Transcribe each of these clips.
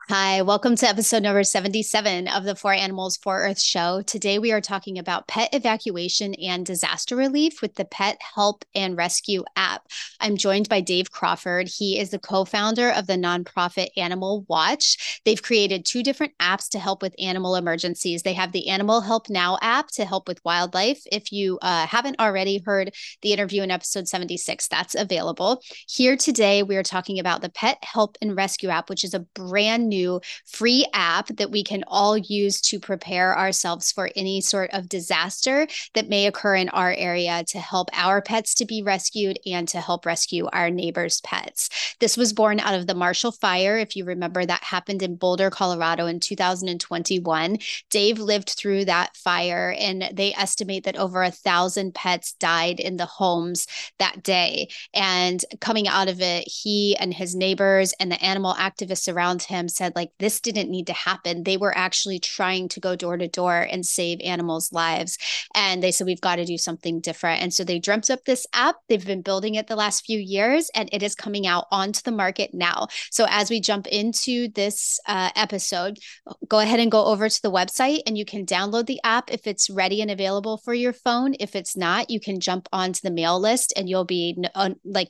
Hi, welcome to episode number 77 of the For Animals for Earth show. Today we are talking about pet evacuation and disaster relief with the Pet Help and Rescue app. I'm joined by Dave Crawford. He is the co-founder of the nonprofit Animal Watch. They've created two different apps to help with animal emergencies. They have the Animal Help Now app to help with wildlife. If you haven't already heard the interview in episode 76, that's available. Here today, we are talking about the Pet Help and Rescue app, which is a brand new free app that we can all use to prepare ourselves for any sort of disaster that may occur in our area to help our pets to be rescued and to help rescue our neighbors' pets. This was born out of the Marshall Fire. If you remember, that happened in Boulder, Colorado in 2021. Dave lived through that fire, and they estimate that over 1,000 pets died in the homes that day. And coming out of it, he and his neighbors and the animal activists around him said, like, this didn't need to happen. They were actually trying to go door to door and save animals' lives. And they said, we've got to do something different. And so they dreamt up this app. They've been building it the last few years, and it is coming out onto the market now. So as we jump into this episode, go ahead and go over to the website and you can download the app if it's ready and available for your phone. If it's not, you can jump onto the mail list and you'll be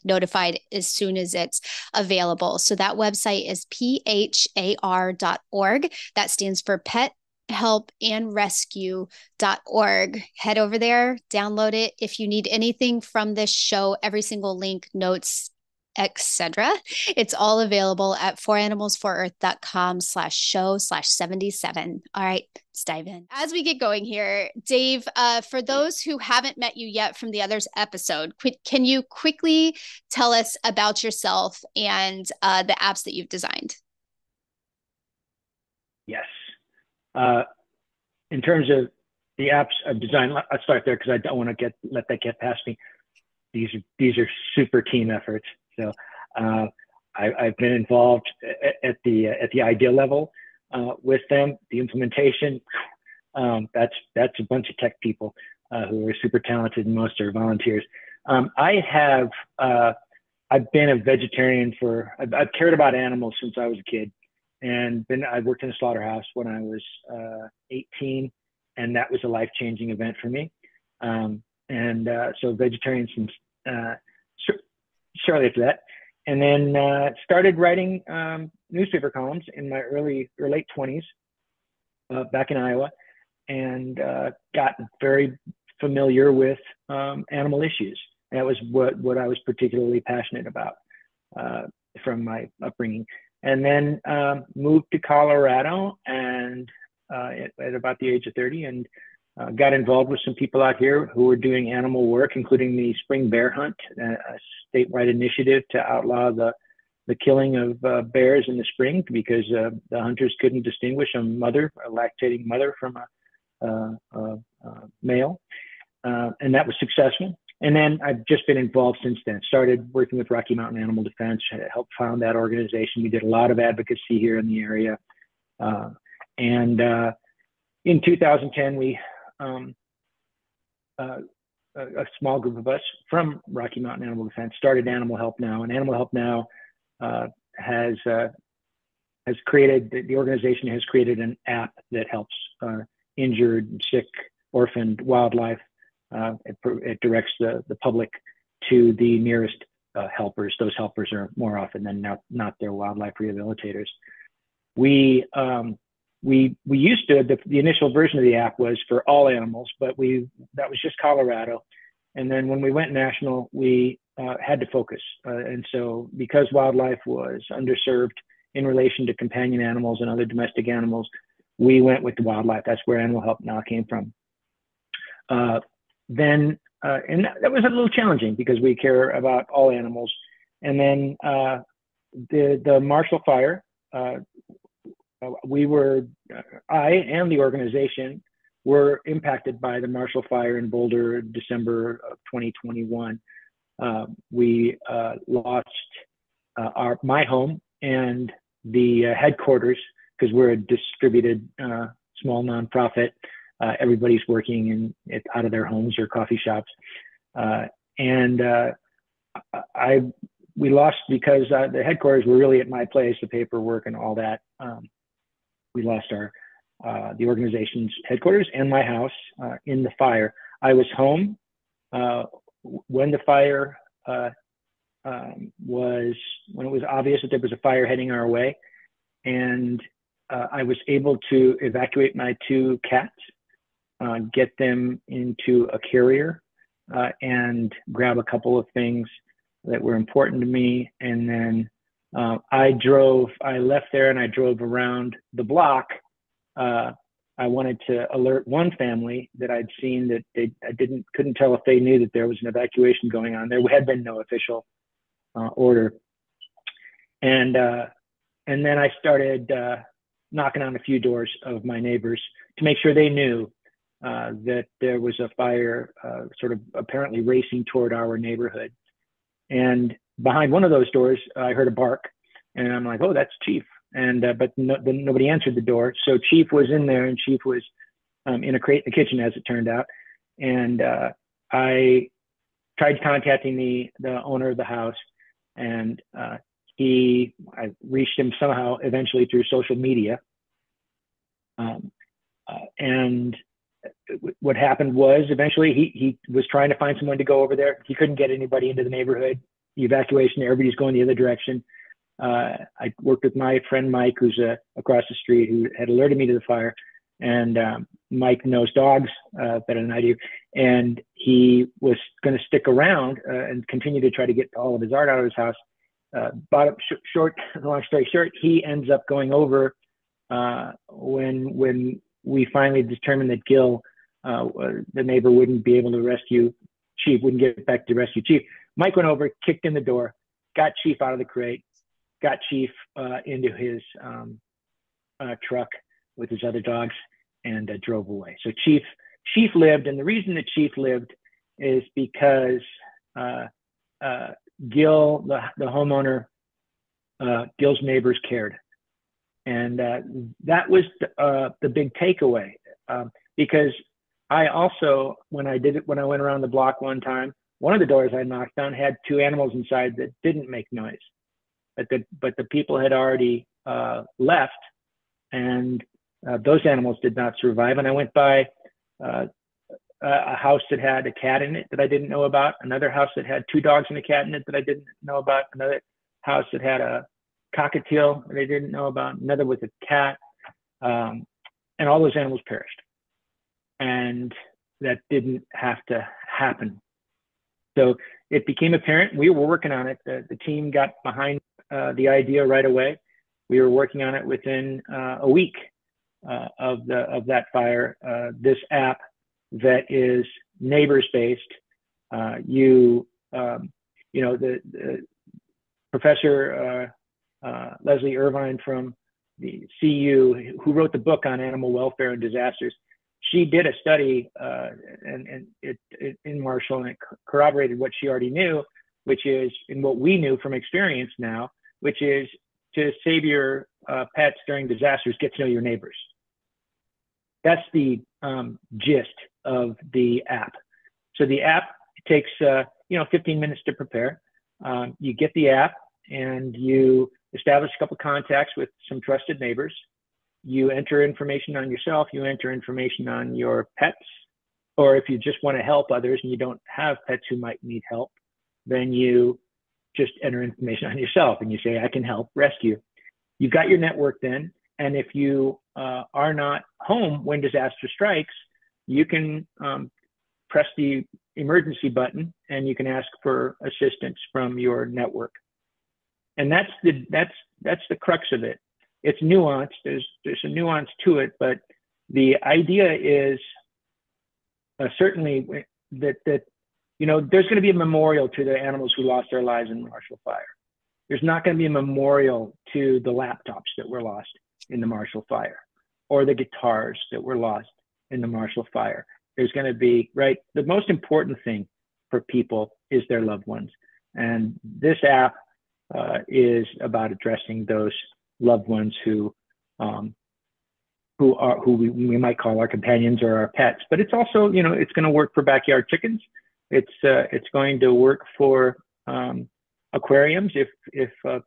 notified as soon as it's available. So that website is PHaR.org. That stands for Pet Help and Rescue.org. Head over there, download it. If you need anything from this show, every single link, notes, etc. It's all available at foranimalsforearth.com/show/77. All right, let's dive in. As we get going here, Dave, for those who haven't met you yet from the others episode, can you quickly tell us about yourself and the apps that you've designed? Yes. In terms of the apps I've designed, I'll start there because I don't want to let that get past me. These are super team efforts. So I've been involved at the idea level with them. The implementation, that's a bunch of tech people who are super talented, and most are volunteers. I've been a vegetarian I've cared about animals since I was a kid, and I worked in a slaughterhouse when I was 18, and that was a life-changing event for me. So vegetarian since shortly after that, and then started writing newspaper columns in my late 20s back in Iowa, and got very familiar with animal issues. That was what I was particularly passionate about from my upbringing. And then moved to Colorado and at about the age of 30, and got involved with some people out here who were doing animal work, including the spring bear hunt, a statewide initiative to outlaw the killing of bears in the spring because the hunters couldn't distinguish a lactating mother from a male. And that was successful. And then I've just been involved since then. Started working with Rocky Mountain Animal Defense, helped found that organization. We did a lot of advocacy here in the area. And in 2010, we a small group of us from Rocky Mountain Animal Defense started Animal Help Now. And Animal Help Now has created, the organization has created an app that helps injured, sick, orphaned wildlife. It directs the public to the nearest helpers. Those helpers are more often than not their wildlife rehabilitators. We used to, the initial version of the app was for all animals, but that was just Colorado. And then when we went national, we had to focus. And so because wildlife was underserved in relation to companion animals and other domestic animals, we went with the wildlife. That's where Animal Help Now came from. And that was a little challenging because we care about all animals. And then the Marshall Fire, I and the organization were impacted by the Marshall Fire in Boulder, December of 2021. We lost my home and the headquarters because we're a distributed small nonprofit. Everybody's working out of their homes or coffee shops. I we lost because the headquarters were really at my place, the paperwork and all that. We lost the organization's headquarters and my house in the fire. I was home when the fire when it was obvious that there was a fire heading our way, and I was able to evacuate my 2 cats, get them into a carrier, and grab a couple of things that were important to me. And then I left there and I drove around the block. I wanted to alert one family that I'd seen that I couldn't tell if they knew that there was an evacuation going on. There had been no official order. And then I started knocking on a few doors of my neighbors to make sure they knew that there was a fire sort of apparently racing toward our neighborhood. And behind one of those doors, I heard a bark, and I'm like, oh, that's Chief. And but nobody answered the door. So Chief was in there, and Chief was in a crate in the kitchen, as it turned out. And I tried contacting the owner of the house, and I reached him somehow eventually through social media. And what happened was eventually he was trying to find someone to go over there. He couldn't get anybody into the neighborhood. The evacuation, everybody's going the other direction. I worked with my friend Mike, who's across the street, who had alerted me to the fire. And Mike knows dogs better than I do. And he was going to stick around and continue to try to get all of his art out of his house. Long story short, he ends up going over when we finally determined that Gil, the neighbor, wouldn't be able to rescue Chief, wouldn't get back to rescue Chief. Mike went over, kicked in the door, got Chief out of the crate, got Chief into his truck with his other dogs, and drove away. So Chief lived, and the reason that Chief lived is because Gil, the homeowner, Gil's neighbors cared. And that was the big takeaway, because I also, when I went around the block one time, one of the doors I knocked on had 2 animals inside that didn't make noise, but the people had already left, and those animals did not survive. And I went by a house that had a cat in it that I didn't know about, another house that had 2 dogs and a cat in it that I didn't know about, another house that had a cockatiel that I didn't know about, another with a cat, and all those animals perished. And that didn't have to happen. So it became apparent. We were working on it. The team got behind the idea right away. We were working on it within a week of that fire. This app that is neighbors based. The Professor Leslie Irvine from the CU, who wrote the book on animal welfare and disasters, she did a study in Marshall, and it corroborated what she already knew, which is, and what we knew from experience now, which is to save your pets during disasters, get to know your neighbors. That's the gist of the app. So the app takes 15 minutes to prepare. You get the app and you establish a couple of contacts with some trusted neighbors. You enter information on yourself, you enter information on your pets, or if you just want to help others and you don't have pets who might need help, then you just enter information on yourself and you say, I can help rescue. You've got your network then, and if you are not home when disaster strikes, you can press the emergency button and you can ask for assistance from your network. And that's the crux of it. It's nuanced. There's a nuance to it, but the idea is certainly that there's going to be a memorial to the animals who lost their lives in the Marshall Fire. There's not going to be a memorial to the laptops that were lost in the Marshall Fire, or the guitars that were lost in the Marshall Fire. There's going to be, the most important thing for people is their loved ones. And this app is about addressing those loved ones who we might call our companions or our pets. But it's also, it's going to work for backyard chickens. It's going to work for aquariums if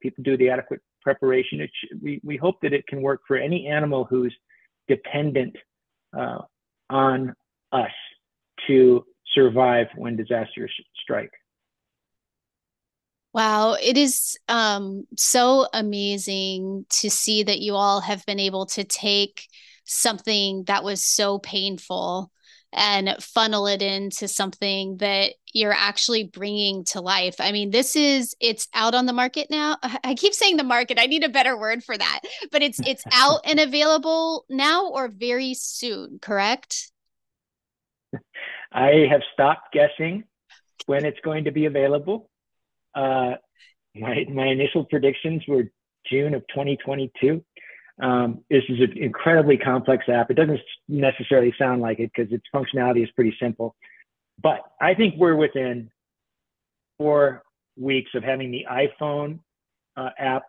people do the adequate preparation. We hope that it can work for any animal who's dependent on us to survive when disasters strike. Wow, it is so amazing to see that you all have been able to take something that was so painful and funnel it into something that you're actually bringing to life. I mean, it's out on the market now. I keep saying the market. I need a better word for that. But it's out and available now or very soon, correct? I have stopped guessing when it's going to be available. Uh, my initial predictions were June of 2022. This is an incredibly complex app. It doesn't necessarily sound like it because its functionality is pretty simple. But I think we're within 4 weeks of having the iPhone app,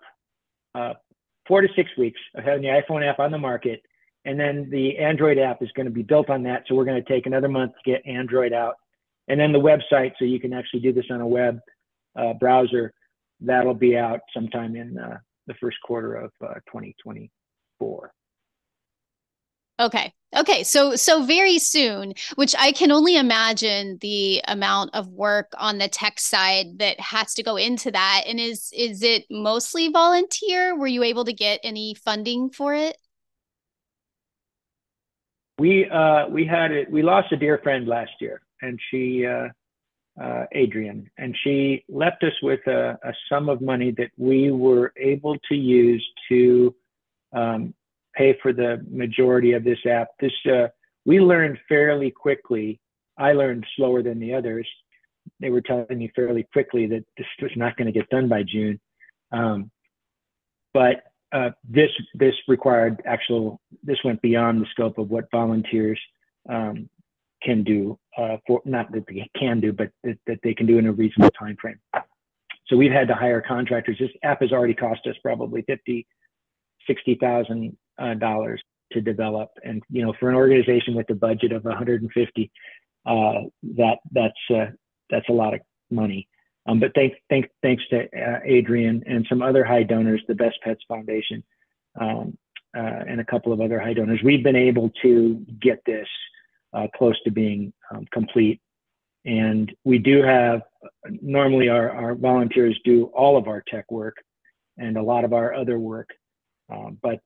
4 to 6 weeks of having the iPhone app on the market. And then the Android app is going to be built on that. So we're going to take another month to get Android out. And then the website, so you can actually do this on a web browser, that'll be out sometime in the first quarter of 2024. Okay. Okay. So very soon, which I can only imagine the amount of work on the tech side that has to go into that. And is it mostly volunteer? Were you able to get any funding for it? We had it. We lost a dear friend last year, and she Adrian, and she left us with a sum of money that we were able to use to pay for the majority of this app. We learned fairly quickly. I learned slower than the others. They were telling me fairly quickly that this was not going to get done by June. But this went beyond the scope of what volunteers can do, not that they can do, but that they can do in a reasonable time frame. So we've had to hire contractors. This app has already cost us probably $60,000 to develop, and for an organization with a budget of 150, that's a lot of money. But thanks to Adrian and some other high donors, the Best Pets Foundation, and a couple of other high donors, we've been able to get this close to being complete. And we do have, normally our volunteers do all of our tech work and a lot of our other work, but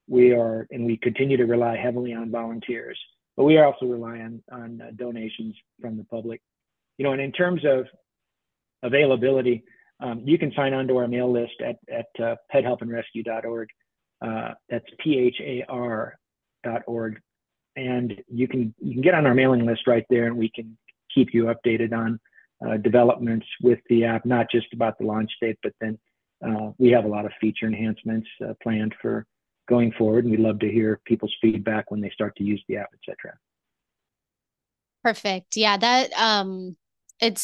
we continue to rely heavily on volunteers, but we also rely on donations from the public. And in terms of availability, you can sign on to our mail list at pethelpandrescue.org. That's PHAR.org. And you can get on our mailing list right there, and we can keep you updated on developments with the app, not just about the launch date, but then we have a lot of feature enhancements planned for going forward, and we'd love to hear people's feedback when they start to use the app, etc. Perfect. Yeah, that it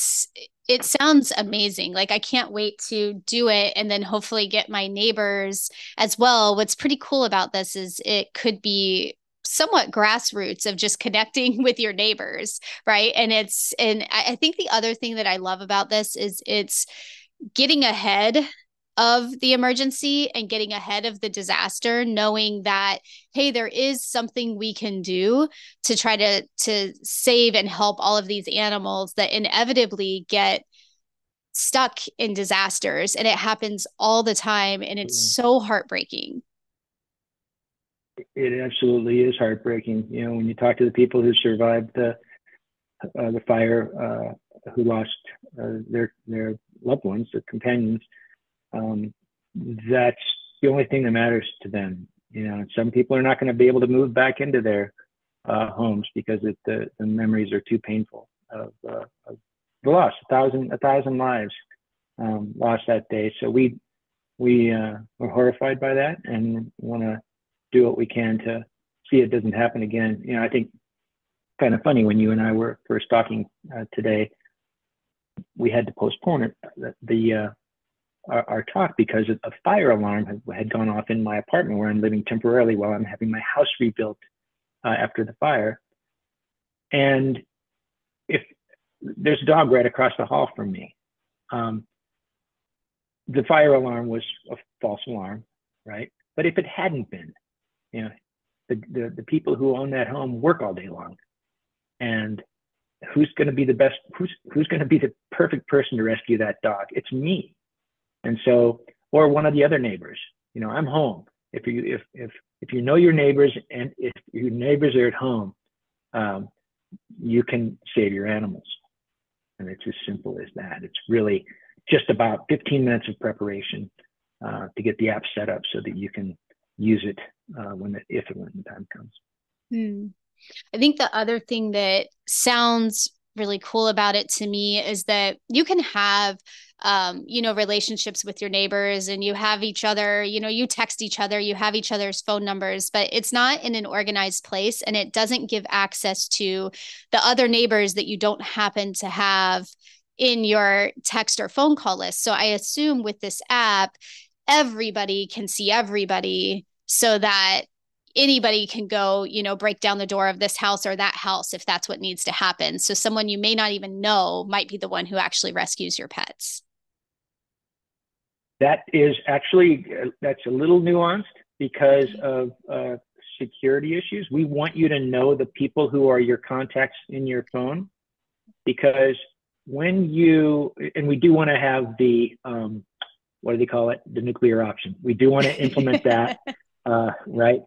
sounds amazing. Like I can't wait to do it and then hopefully get my neighbors as well. What's pretty cool about this is it could be somewhat grassroots of just connecting with your neighbors, right? And I think the other thing that I love about this is it's getting ahead of the emergency and getting ahead of the disaster, knowing that, hey, there is something we can do to try to save and help all of these animals that inevitably get stuck in disasters. And it happens all the time. And it's so heartbreaking. It absolutely is heartbreaking. When you talk to the people who survived the fire, who lost their loved ones, their companions, that's the only thing that matters to them. Some people are not going to be able to move back into their homes because the memories are too painful of the loss. A thousand lives lost that day. So we were horrified by that and want to do what we can to see it doesn't happen again. I think kind of funny, when you and I were first talking today, we had to postpone our talk because a fire alarm had gone off in my apartment where I'm living temporarily while I'm having my house rebuilt after the fire. And if there's a dog right across the hall from me, the fire alarm was a false alarm, right? But if it hadn't been, you know, the people who own that home work all day long, and who's going to be the best? Who's going to be the perfect person to rescue that dog? It's me. And so, or one of the other neighbors. You know, I'm home. If you know your neighbors, and if your neighbors are at home, you can save your animals. And it's as simple as that. It's really just about 15 minutes of preparation to get the app set up so that you can use it if and when the time comes. I think the other thing that sounds really cool about it to me is that you can have, relationships with your neighbors, and you have each other, you text each other, you have each other's phone numbers, but it's not in an organized place, and it doesn't give access to the other neighbors that you don't happen to have in your text or phone call list. So I assume with this app, everybody can see everybody, so that anybody can go, break down the door of this house or that house if that's what needs to happen. So someone you may not even know might be the one who actually rescues your pets. That is actually, that's a little nuanced because of security issues. We want you to know the people who are your contacts in your phone, because when and we do want to have the, what do they call it? The nuclear option. We do want to implement that, right?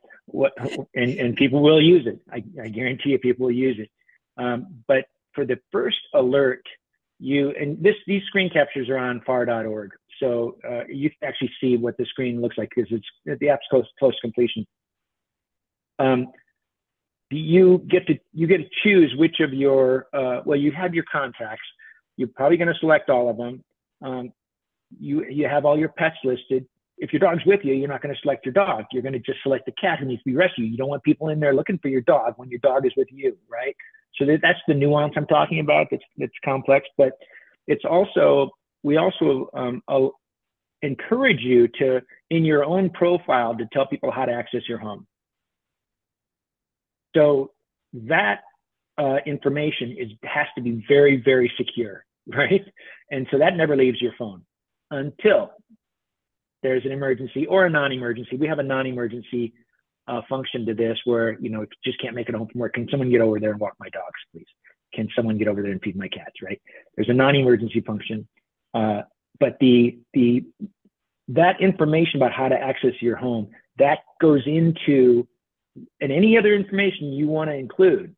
And people will use it. I guarantee you people will use it. But for the first alert, these screen captures are on PHaR.org. So you can actually see what the screen looks like, because the app's close to completion. You get to choose which of your, you have your contacts. You're probably going to select all of them. You have all your pets listed. If your dog's with you, you're not going to select your dog. You're going to just select the cat who needs to be rescued. You don't want people in there looking for your dog when your dog is with you, right? So that's the nuance I'm talking about. That's complex, but it's also, we also encourage you to, in your own profile, to tell people how to access your home. So that information has to be very, very secure, right? And so that never leaves your phone until there's an emergency or a non-emergency. We have a non-emergency function to this where, if you just can't make it home from work, can someone get over there and walk my dogs, please? Can someone get over there and feed my cats, right? There's a non-emergency function. But that information about how to access your home, that goes into, and any other information you want to include,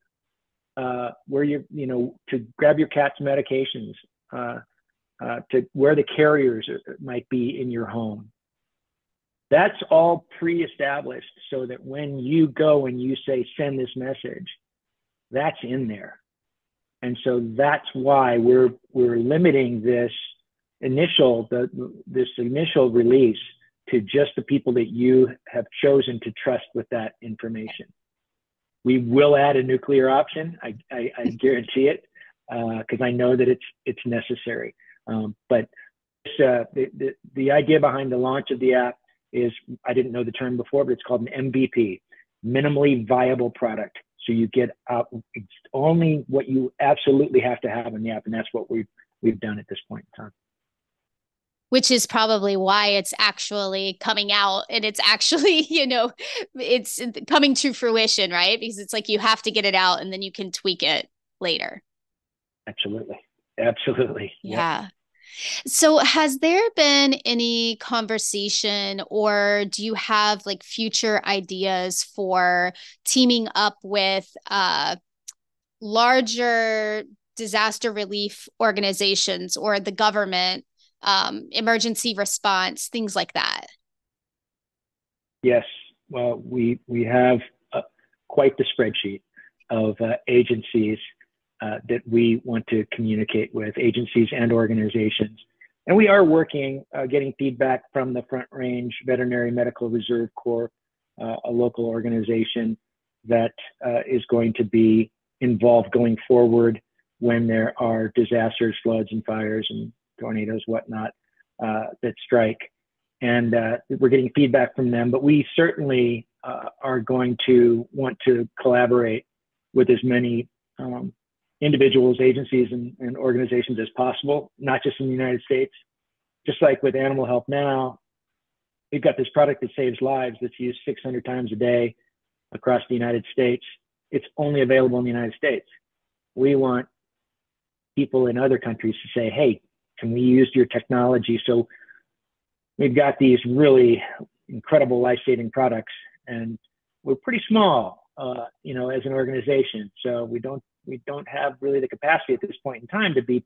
where to grab your cat's medications, to where the carriers might be in your home. That's all pre-established, so that when you go and you say, send this message, that's in there. And so that's why we're limiting this initial release to just the people that you have chosen to trust with that information. We will add a nuclear option. I guarantee it, because I know that it's necessary. But the idea behind the launch of the app is, I didn't know the term before, but it's called an MVP, minimally viable product. So you get out only what you absolutely have to have in the app, and that's what we've done at this point in time. Which is probably why it's actually coming out, and it's actually, it's coming to fruition, right? Because it's like you have to get it out and then you can tweak it later. Absolutely. Yeah. Yep. So has there been any conversation, or do you have like future ideas for teaming up with larger disaster relief organizations or the government, emergency response, things like that? Yes. Well, we have quite the spreadsheet of agencies that we want to communicate with, agencies and organizations. And we are working, getting feedback from the Front Range Veterinary Medical Reserve Corps, a local organization that is going to be involved going forward when there are disasters, floods and fires and tornadoes, whatnot, that strike. And we're getting feedback from them, but we certainly are going to want to collaborate with as many individuals, agencies, and organizations as possible, not just in the United States, just like with Animal Health Now, we've got this product that saves lives that's used 600 times a day across the United States. It's only available in the United States. We want people in other countries to say, hey, can we use your technology? So we've got these really incredible life-saving products, and we're pretty small, as an organization. So we don't have really the capacity at this point in time to be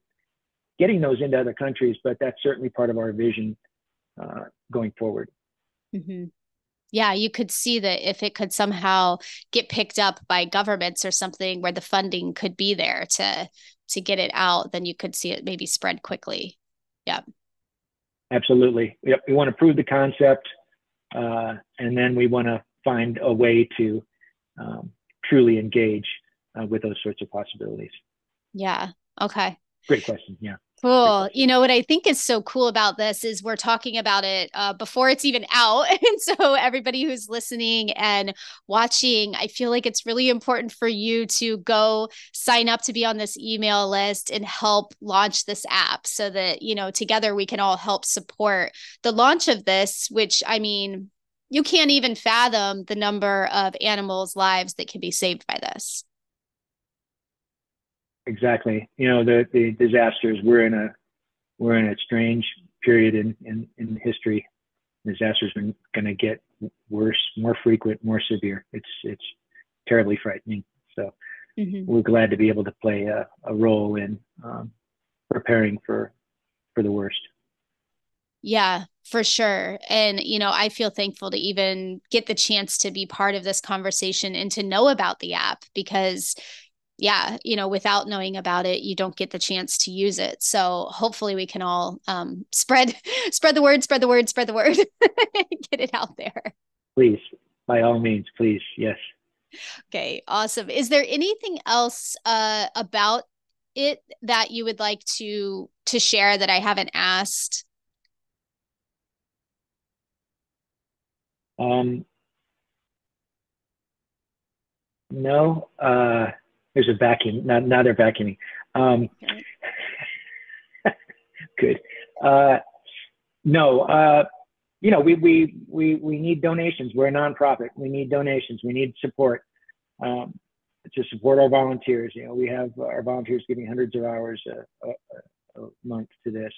getting those into other countries, but that's certainly part of our vision going forward. Mm-hmm. Yeah, you could see that if it could somehow get picked up by governments or something where the funding could be there to get it out, then you could see it maybe spread quickly. Yeah. Absolutely. Yep. We want to prove the concept, and then we want to find a way to truly engage with those sorts of possibilities. Yeah. Okay. Great question. Yeah. Cool. You know, what I think is so cool about this is we're talking about it before it's even out. And so everybody who's listening and watching, I feel like it's really important for you to go sign up to be on this email list and help launch this app so that, together we can all help support the launch of this, which, I mean, you can't even fathom the number of animals' lives that can be saved by this. Exactly. The disasters, we're in a strange period in history. Disasters are going to get worse, more frequent, more severe. It's terribly frightening. So we're glad to be able to play a role in preparing for the worst. Yeah, for sure. And, I feel thankful to even get the chance to be part of this conversation and to know about the app because yeah, without knowing about it, you don't get the chance to use it. So hopefully we can all spread the word, get it out there. Please, by all means, please. Yes. Okay, awesome. Is there anything else about it that you would like to share that I haven't asked? No. There's a vacuum. Now they're vacuuming. Okay. Good. No. We need donations. We're a nonprofit. We need donations. We need support to support our volunteers. We have our volunteers giving hundreds of hours a month to this,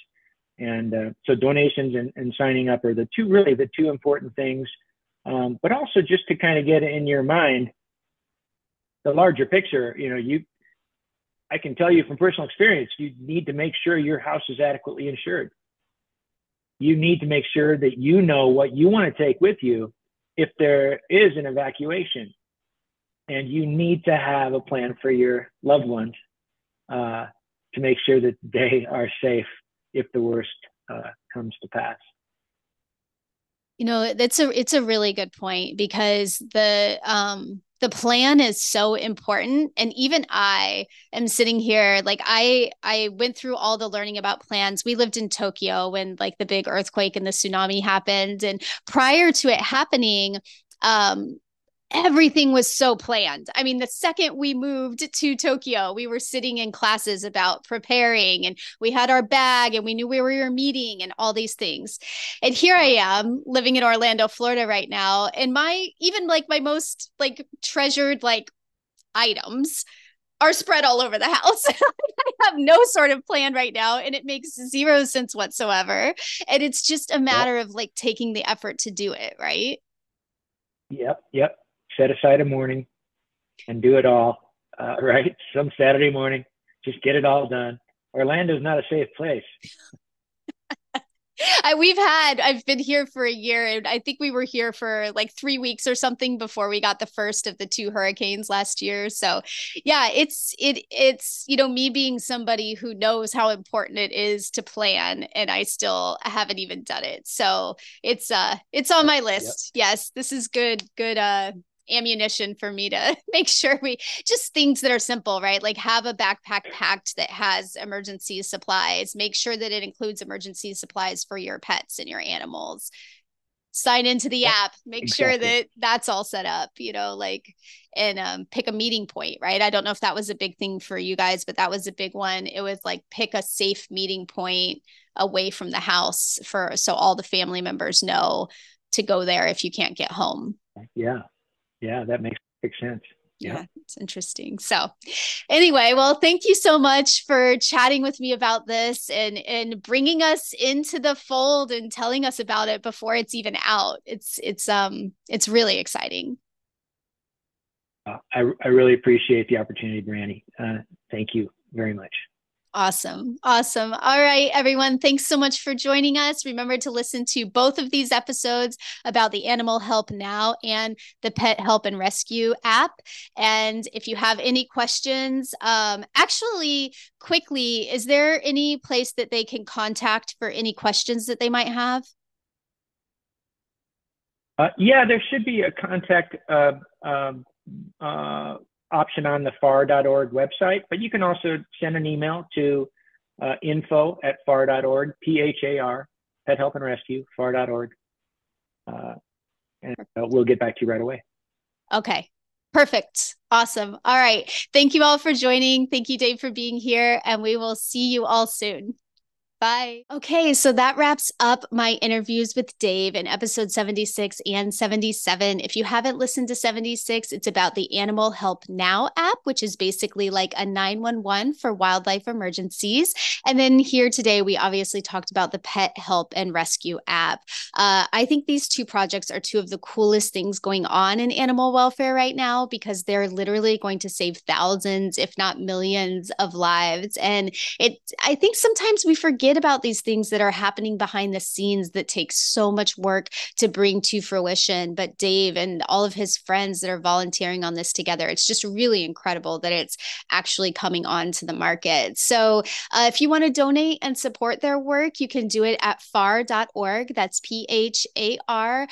and so donations and signing up are the two important things. But also just to kind of get in your mind the larger picture. I can tell you from personal experience, you need to make sure your house is adequately insured. You need to make sure that you know what you want to take with you if there is an evacuation. And you need to have a plan for your loved ones to make sure that they are safe if the worst comes to pass. It's a really good point because the plan is so important. And even I am sitting here, like I went through all the learning about plans. We lived in Tokyo when like the big earthquake and the tsunami happened. And prior to it happening, everything was so planned. I mean, the second we moved to Tokyo, we were sitting in classes about preparing and we had our bag and we knew where we were meeting and all these things. And here I am living in Orlando, Florida right now. And my most like treasured like items are spread all over the house. I have no sort of plan right now and it makes zero sense whatsoever. And it's just a matter of like taking the effort to do it, right? Yep. Set aside a morning and do it all, right? Some Saturday morning, just get it all done. Orlando's not a safe place. I've been here for a year and I think we were here for like 3 weeks or something before we got the first of the 2 hurricanes last year. So yeah, it's, me being somebody who knows how important it is to plan and I still haven't even done it. So it's on my list. Yep. Yes, this is good ammunition for me to make sure we just things that are simple, right? Like have a backpack packed that has emergency supplies, make sure that it includes emergency supplies for your pets and your animals, sign into the app, make sure that that's all set up, and pick a meeting point, right? I don't know if that was a big thing for you guys, but that was a big one. It was like pick a safe meeting point away from the house so all the family members know to go there if you can't get home. Yeah. Yeah. That makes sense. Yeah, it's interesting. So anyway, well, thank you so much for chatting with me about this and bringing us into the fold and telling us about it before it's even out. It's really exciting. I really appreciate the opportunity, Brandy. Thank you very much. Awesome. Awesome. All right, everyone. Thanks so much for joining us. Remember to listen to both of these episodes about the Animal Help Now and the Pet Help and Rescue app. And if you have any questions, actually, quickly, is there any place that they can contact for any questions that they might have? Yeah, there should be a contact option on the PHaR.org website, but you can also send an email to info@PHaR.org, PHaR, Pet Help and Rescue, PHaR.org, and we'll get back to you right away. Okay, perfect. Awesome. All right. Thank you all for joining. Thank you, Dave, for being here, and we will see you all soon. Bye. Okay, so that wraps up my interviews with Dave in episode 76 and 77. If you haven't listened to 76, it's about the Animal Help Now app, which is basically like a 911 for wildlife emergencies. And then here today, we obviously talked about the Pet Help and Rescue app. I think these two projects are two of the coolest things going on in animal welfare right now because they're literally going to save thousands, if not millions, of lives. And I think sometimes we forget about these things that are happening behind the scenes that take so much work to bring to fruition. But Dave and all of his friends that are volunteering on this together, it's just really incredible that it's actually coming onto the market. So if you want to donate and support their work, you can do it at PHAR.org. That's PHAR.org,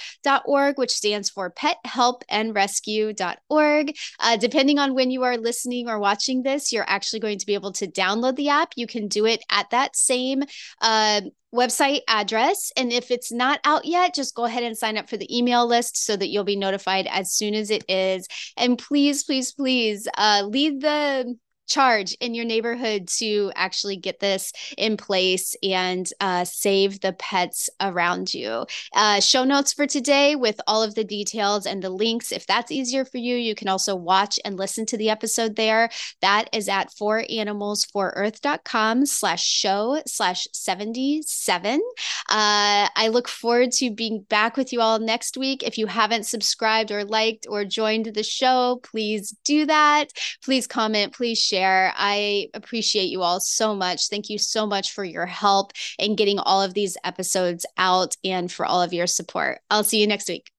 which stands for Pet Help and Rescue.org. Depending on when you are listening or watching this, you're actually going to be able to download the app. You can do it at that same website address. And if it's not out yet, just go ahead and sign up for the email list so that you'll be notified as soon as it is. And please, please, please lead the charge in your neighborhood to actually get this in place and save the pets around you. Show notes for today with all of the details and the links. If that's easier for you, you can also watch and listen to the episode there. That is at 4animals4earth.com/show/77. I look forward to being back with you all next week. If you haven't subscribed or liked or joined the show, please do that. Please comment, please share. I appreciate you all so much. Thank you so much for your help in getting all of these episodes out and for all of your support. I'll see you next week.